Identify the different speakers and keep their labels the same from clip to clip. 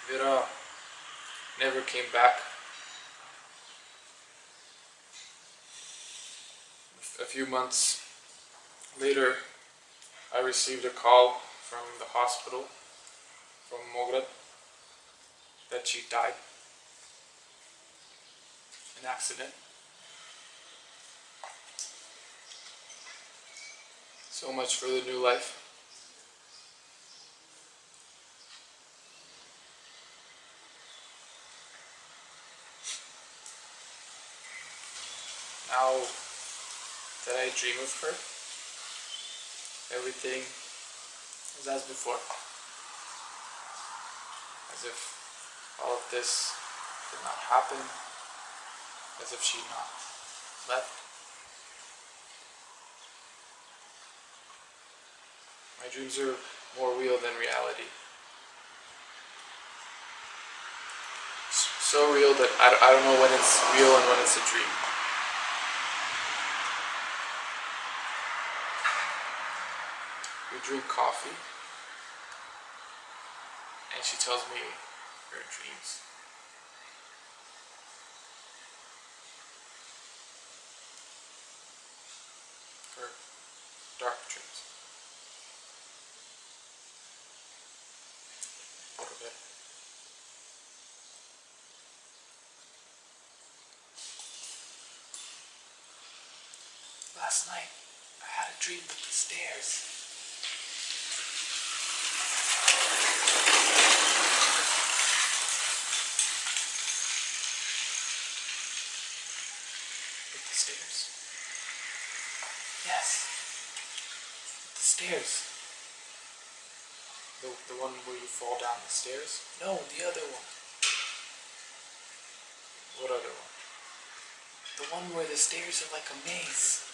Speaker 1: Vera never came back. A few months later, I received a call from the hospital, from Mograt, that she died in an accident. So much for the new life. Now that I dream of her, everything is as before. As if all of this did not happen, as if she not left. My dreams are more real than reality. So real that I don't know when it's real and when it's a dream. We drink coffee, and she tells me her dreams. Her dark dreams. Go to bed. Last night, I had a dream with the stairs. With the stairs? Yes. With the stairs. The one where you fall down the stairs? No, the other one. What other one? The one where the stairs are like a maze.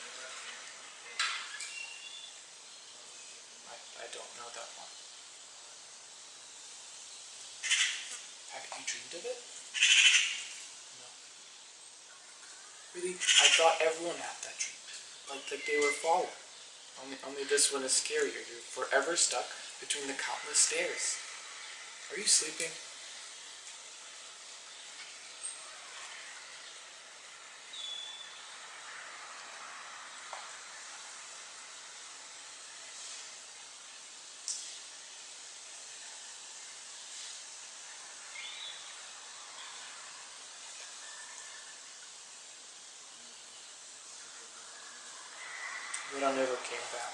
Speaker 1: I don't know that one. Haven't you dreamed of it? No. Really? I thought everyone had that dream. Like they were falling. Only this one is scarier. You're forever stuck between the countless stairs. Are you sleeping? But I never came back.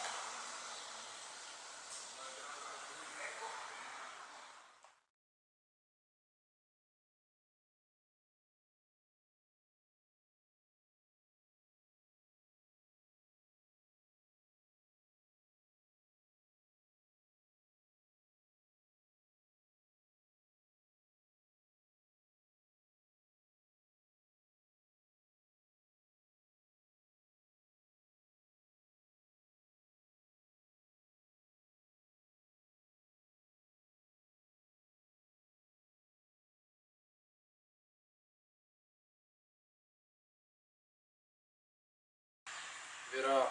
Speaker 1: Vera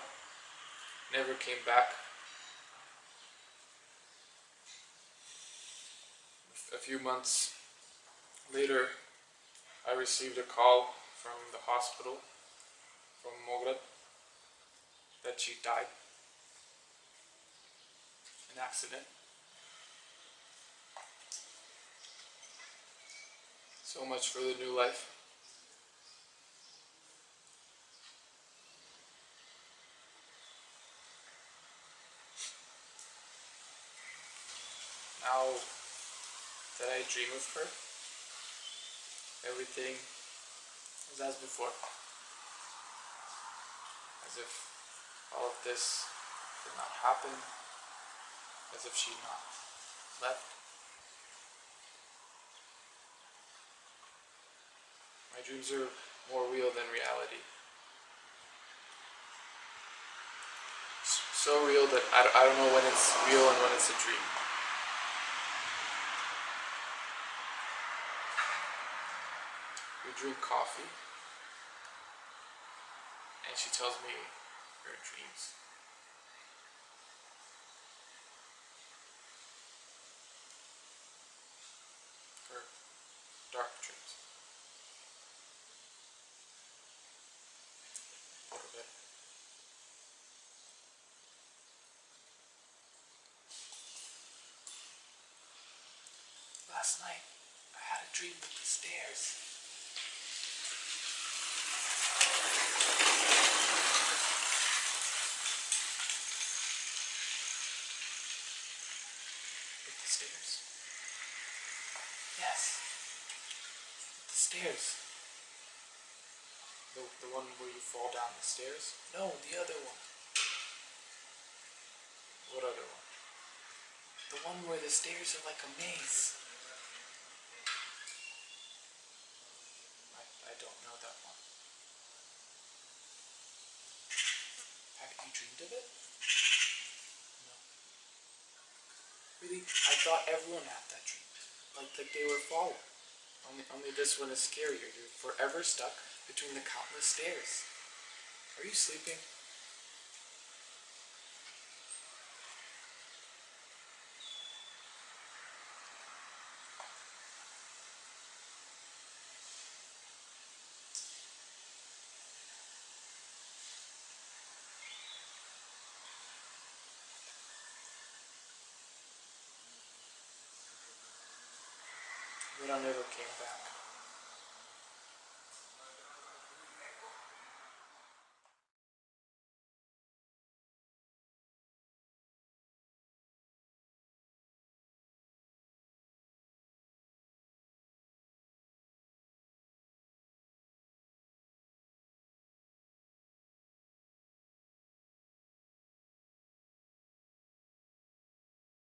Speaker 1: never came back. A few months later, I received a call from the hospital, from Mograt, that she died in an accident. So much for the new life. Now that I dream of her, everything is as before. As if all of this did not happen, as if she not left. My dreams are more real than reality. So real that I don't know when it's real and when it's a dream. We drink coffee, and she tells me her dreams. Last night, I had a dream with the stairs. With the stairs? Yes. With the stairs. The one where you fall down the stairs? No, the other one. What other one? The one where the stairs are like a maze. I don't know that one. Haven't you dreamed of it? No. Really? I thought everyone had that dream. Like they were falling. Only this one is scarier. You're forever stuck between the countless stairs. Are you sleeping? But I never came back.